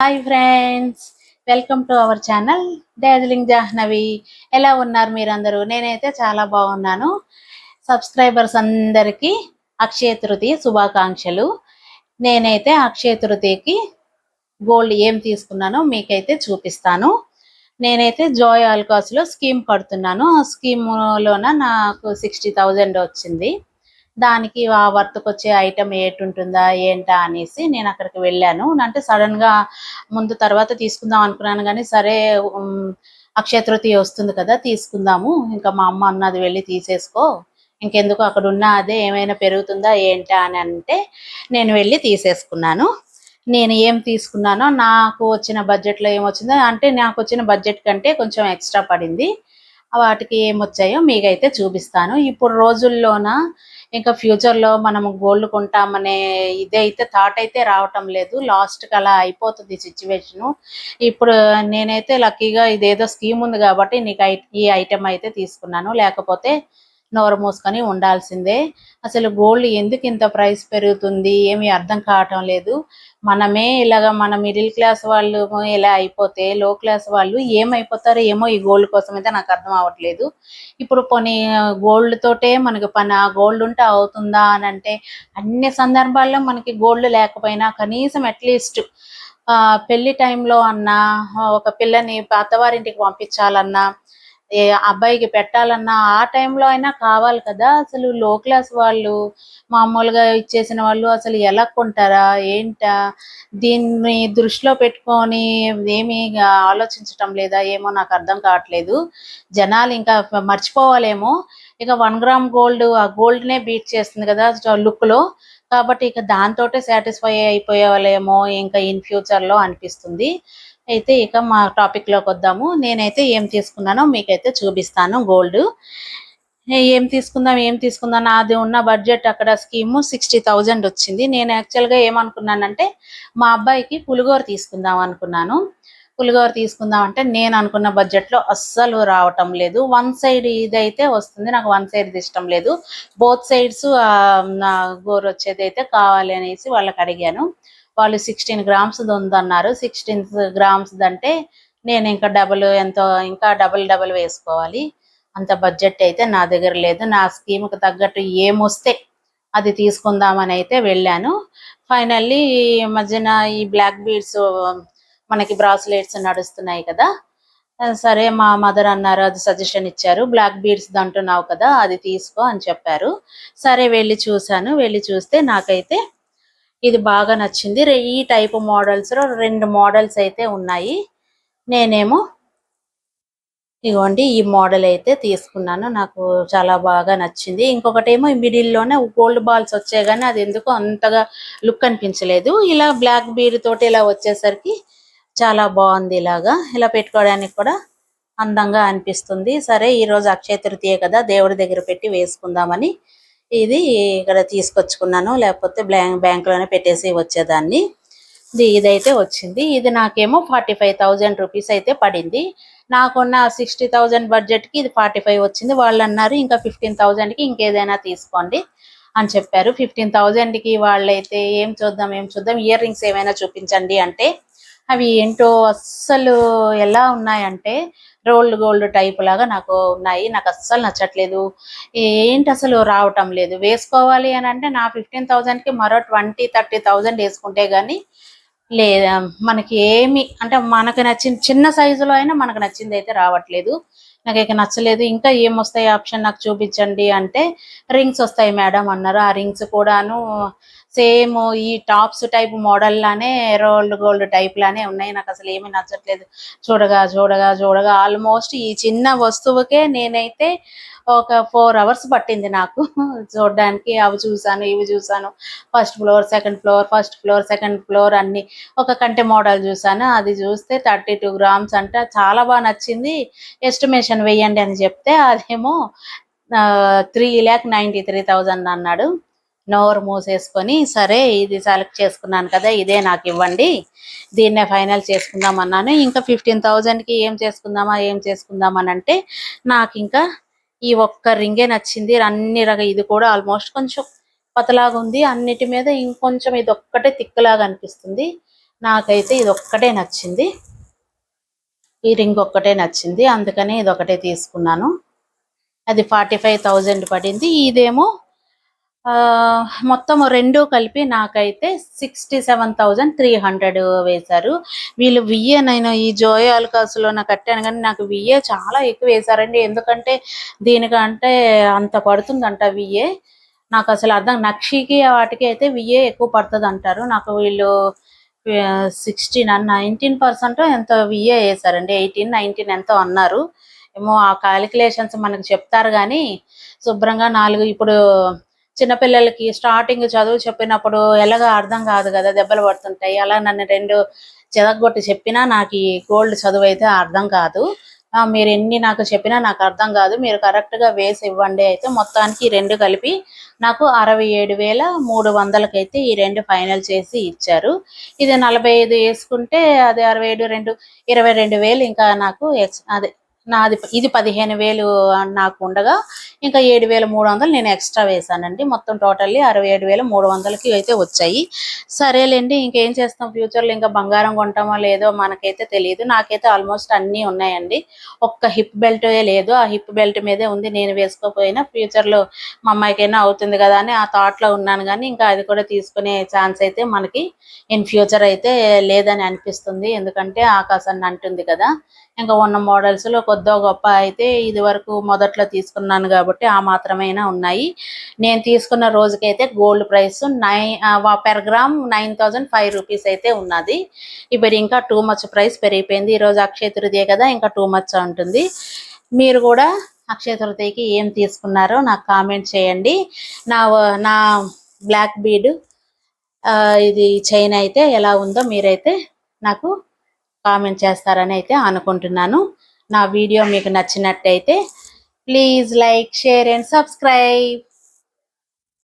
Hi friends, welcome to our channel Darjeeling Jahnavi. ఎలా ఉన్నారు మీరందరూ? నేనైతే చాలా బాగున్నాను. సబ్స్క్రైబర్స్ అందరికీ అక్షయ తృతీయ శుభాకాంక్షలు. నేనైతే అక్షయ తృతీయకి గోల్డ్ ఏం తీసుకున్నానో మీకైతే చూపిస్తాను. నేనైతే జాయ్ ఆల్కాస్లో స్కీమ్ కడుతున్నాను. ఆ స్కీమ్లోన నాకు 60,000 వచ్చింది. దానికి ఆ వర్త్కి వచ్చే ఐటమ్ ఉంటుందా ఏంటా అనేసి నేను అక్కడికి వెళ్ళాను. అంటే సడన్గా ముందు తర్వాత తీసుకుందాం అనుకున్నాను, కానీ సరే అక్షయ తృతీయ వస్తుంది కదా తీసుకుందాము, ఇంకా మా అమ్మ అన్నది వెళ్ళి తీసేసుకో, ఇంకెందుకు అక్కడ ఉన్న అదే ఏమైనా పెరుగుతుందా ఏంటా అని అంటే నేను వెళ్ళి తీసేసుకున్నాను. నేను ఏం తీసుకున్నానో నాకు వచ్చిన బడ్జెట్లో ఏమొచ్చిందో, అంటే నాకు వచ్చిన బడ్జెట్ కంటే కొంచెం ఎక్స్ట్రా పడింది. వాటికి ఏమొచ్చాయో మీకైతే చూపిస్తాను. ఇప్పుడు రోజుల్లోన ఇంకా ఫ్యూచర్లో మనం గోల్డ్ కొంటామనే ఇదైతే థాట్ అయితే రావటం లేదు. లాస్ట్కి అలా అయిపోతుంది సిచ్యువేషను. ఇప్పుడు నేనైతే లక్కీగా ఇదేదో స్కీమ్ ఉంది కాబట్టి నీకు ఈ ఐటెం అయితే తీసుకున్నాను, లేకపోతే నోరు మూసుకొని ఉండాల్సిందే. అసలు గోల్డ్ ఎందుకు ఇంత ప్రైస్ పెరుగుతుంది ఏమీ అర్థం కావటం లేదు. మనమే ఇలాగ మన మిడిల్ క్లాస్ వాళ్ళు ఇలా అయిపోతే లో క్లాస్ వాళ్ళు ఏమైపోతారో ఏమో ఈ గోల్డ్ కోసం అయితే నాకు అర్థం అవ్వట్లేదు. ఇప్పుడు పోనీ గోల్డ్ తోటే మనకి పని, ఆ గోల్డ్ ఉంటే అవుతుందా అని అంటే అన్ని సందర్భాల్లో మనకి గోల్డ్ లేకపోయినా కనీసం అట్లీస్ట్ పెళ్లి టైంలో అన్నా, ఒక పిల్లని అత్తవారింటికి పంపించాలన్నా, ఏ అబ్బాయికి పెట్టాలన్నా ఆ టైంలో అయినా కావాలి కదా. అసలు లో క్లాస్ వాళ్ళు మామూలుగా ఇచ్చేసిన వాళ్ళు అసలు ఎలా కొంటారా ఏంటా, దీన్ని దృష్టిలో పెట్టుకొని ఏమీ ఆలోచించటం లేదా ఏమో నాకు అర్థం కావట్లేదు. జనాలు ఇంకా మర్చిపోవాలేమో, ఇక 1 గ్రామ్ గోల్డ్ ఆ గోల్డ్నే బీట్ చేస్తుంది కదా లుక్లో, కాబట్టి ఇక దాంతోటే సాటిస్ఫై అయిపోయేవాళ్ళేమో ఇంకా ఇన్ ఫ్యూచర్లో అనిపిస్తుంది. అయితే ఇక మా టాపిక్లోకి వద్దాము. నేనైతే ఏం తీసుకున్నానో మీకైతే చూపిస్తాను. గోల్డ్ ఏం తీసుకుందాం నాది ఉన్న బడ్జెట్ అక్కడ స్కీము 60,000 వచ్చింది. నేను యాక్చువల్గా ఏమనుకున్నానంటే మా అబ్బాయికి పులిగోర తీసుకుందాం అనుకున్నాను. పులిగోర తీసుకుందాం అంటే నేను అనుకున్న బడ్జెట్లో అస్సలు రావటం లేదు. వన్ సైడ్ ఇదైతే వస్తుంది, నాకు వన్ సైడ్ ఇష్టం లేదు. బోత్ సైడ్స్ నా గోరు వచ్చేది అయితే కావాలి అనేసి వాళ్ళకి అడిగాను. వాళ్ళు 16 గ్రామ్స్ ఉందన్నారు. 16 గ్రామ్స్ అంటే నేను ఇంకా డబుల్ వేసుకోవాలి. అంత బడ్జెట్ అయితే నా దగ్గర లేదు. నా స్కీమ్కి తగ్గట్టు ఏమొస్తే అది తీసుకుందామని అయితే వెళ్ళాను. ఫైనల్లీ ఈ మధ్యన ఈ బ్లాక్ బీడ్స్ మనకి బ్రాస్లెట్స్ నడుస్తున్నాయి కదా, సరే మా మదర్ అన్నారు, అది సజెషన్ ఇచ్చారు, బ్లాక్ బీడ్స్ అంటున్నావు కదా అది తీసుకో అని చెప్పారు. సరే వెళ్ళి చూశాను. వెళ్ళి చూస్తే నాకైతే ఇది బాగా నచ్చింది. ఈ టైప్ మోడల్స్లో 2 మోడల్స్ అయితే ఉన్నాయి. నేనేమో ఇగోండి ఈ మోడల్ అయితే తీసుకున్నాను. నాకు చాలా బాగా నచ్చింది. ఇంకొకటేమో మిడిల్లోనే గోల్డ్ బాల్స్ వచ్చాయి, కానీ అది ఎందుకో అంతగా లుక్ అనిపించలేదు. ఇలా బ్లాక్ బీడ్ తోటి ఇలా వచ్చేసరికి చాలా బాగుంది. ఇలా పెట్టుకోవడానికి కూడా అందంగా అనిపిస్తుంది. సరే ఈరోజు అక్షయ తృతీయ కదా, దేవుడి దగ్గర పెట్టి వేసుకుందామని ఇది ఇక్కడ తీసుకొచ్చుకున్నాను, లేకపోతే బ్యాంకులోనే పెట్టేసి వచ్చేదాన్ని. ఇదైతే వచ్చింది. ఇది నాకేమో 45,000 రూపీస్ అయితే పడింది. నాకున్న 60,000 బడ్జెట్కి ఇది 45 వచ్చింది. వాళ్ళు అన్నారు ఇంకా 15,000కి ఇంకేదైనా తీసుకోండి అని చెప్పారు. 15,000కి వాళ్ళైతే ఏం చూద్దాం ఇయర్ రింగ్స్ ఏమైనా చూపించండి అంటే అవి ఏంటో అస్సలు ఎలా ఉన్నాయంటే రోల్డ్ గోల్డ్ టైప్ లాగా నాకు ఉన్నాయి. నాకు అస్సలు నచ్చట్లేదు. ఏంటి అసలు రావటం లేదు. వేసుకోవాలి అని అంటే నా 15,000కి మరో 20-30,000 వేసుకుంటే కానీ లేదా మనకి ఏమి అంటే మనకు నచ్చిన చిన్న సైజులో అయినా మనకు నచ్చింది అయితే రావట్లేదు. నాకు ఇక నచ్చలేదు. ఇంకా ఏమొస్తాయి ఆప్షన్ నాకు చూపించండి అంటే రింగ్స్ వస్తాయి మేడం అన్నారు. ఆ రింగ్స్ కూడాను సేమ్ ఈ టాప్స్ టైప్ మోడల్ లానే రోల్డ్ గోల్డ్ టైప్ లానే ఉన్నాయి. నాకు అసలు ఏమీ నచ్చట్లేదు. చూడగా చూడగా చూడగా ఆల్మోస్ట్ ఈ చిన్న వస్తువుకే నేనైతే ఒక 4 అవర్స్ పట్టింది నాకు చూడడానికి. అవి చూసాను ఇవి చూసాను, ఫస్ట్ ఫ్లోర్ సెకండ్ ఫ్లోర్ అన్ని. ఒక కంటె మోడల్ చూసాను, అది చూస్తే 32 గ్రామ్స్ అంట, చాలా బాగా నచ్చింది. ఎస్టిమేషన్ వేయండి అని చెప్తే అదేమో 3,93,000 అన్నాడు. నోరు మూసేసుకొని సరే ఇది సెలెక్ట్ చేసుకున్నాను కదా ఇదే నాకు ఇవ్వండి, దీన్నే ఫైనల్ చేసుకుందాం అన్నాను. ఇంకా 15,000కి ఏం చేసుకుందామని అంటే నాకు ఇంకా ఈ ఒక్క రింగే నచ్చింది. అన్ని ఇది కూడా ఆల్మోస్ట్ కొంచెం పతలాగా ఉంది. అన్నిటి మీద ఇంకొంచెం ఇది ఒక్కటే తిక్కులాగా అనిపిస్తుంది. నాకైతే ఇది ఒక్కటే నచ్చింది, ఈ రింగ్ ఒక్కటే నచ్చింది, అందుకని ఇది ఒకటే తీసుకున్నాను. అది 45,000 పడింది. ఇదేమో మొత్తం రెండు కలిపి నాకైతే 67,300 వేశారు వీళ్ళు. విఏ నేను ఈ జోయో ఆలుకాస్లో నాకు కట్టాను, కానీ నాకు విఏ చాలా ఎక్కువ వేశారండి. ఎందుకంటే దీనికంటే అంత పడుతుందంట విఏ. నాకు అసలు అర్థం, నక్షికి వాటికి అయితే విఏ ఎక్కువ పడుతుంది అంటారు. నాకు వీళ్ళు 19% ఎంతో విఏ వేశారండి, 18-19 ఎంతో అన్నారు ఏమో. ఆ క్యాలిక్యులేషన్స్ మనకు చెప్తారు కానీ శుభ్రంగా 4 ఇప్పుడు చిన్నపిల్లలకి స్టార్టింగ్ చదువు చెప్పినప్పుడు ఎలాగ అర్థం కాదు కదా, దెబ్బలు పడుతుంటాయి. అలా నన్ను 2 చెదగొట్టి చెప్పినా నాకు ఈ గోల్డ్ చదువు అయితే అర్థం కాదు. మీరు ఎన్ని నాకు చెప్పినా నాకు అర్థం కాదు, మీరు కరెక్ట్గా వేసి ఇవ్వండి. అయితే మొత్తానికి ఈ రెండు కలిపి నాకు 67,300 అయితే ఈ రెండు ఫైనల్ చేసి ఇచ్చారు. ఇది 45 వేసుకుంటే అది 67 22,000 ఇంకా నాకు అదే నాది ఇది 15,000 నాకు ఉండగా ఇంకా 7,300 నేను ఎక్స్ట్రా వేసానండి. మొత్తం టోటల్లీ 67,300కి అయితే వచ్చాయి. సరేలేండి, ఇంకేం చేస్తాం, ఫ్యూచర్లో ఇంకా బంగారం కొంటామో లేదో మనకైతే తెలియదు. నాకైతే ఆల్మోస్ట్ అన్నీ ఉన్నాయండి, ఒక్క హిప్ బెల్టే లేదు. ఆ హిప్ బెల్ట్ మీదే ఉంది, నేను వేసుకోకపోయినా ఫ్యూచర్లో మా అమ్మాయికైనా అవుతుంది కదా అని ఆ థాట్లో ఉన్నాను. కానీ ఇంకా అది కూడా తీసుకునే ఛాన్స్ అయితే మనకి ఇన్ ఫ్యూచర్ అయితే లేదని అనిపిస్తుంది. ఎందుకంటే ఆకాశాన్ని అంటుంది కదా. ఇంకా ఉన్న మోడల్స్లో కొద్దో గొప్ప అయితే ఇది వరకు మొదట్లో తీసుకున్నాను కాబట్టి ఆ మాత్రమైనా ఉన్నాయి. నేను తీసుకున్న రోజుకైతే gold price per gram 9,005 rupees అయితే ఉన్నది. ఇప్పుడు ఇంకా టూ మచ్ ప్రైస్ పెరిగిపోయింది. ఈరోజు అక్షయ తృతీయ కదా, ఇంకా టూ మచ్ ఉంటుంది. మీరు కూడా అక్షయ తృతీయకి ఏం తీసుకున్నారో నాకు కామెంట్ చేయండి. నా నా బ్లాక్ బీడ్ ఇది చైన్ అయితే ఎలా ఉందో మీరైతే నాకు కామెంట్ చేస్తారని అయితే అనుకుంటున్నాను. నా వీడియో మీకు నచ్చినట్టయితే please like, share and subscribe.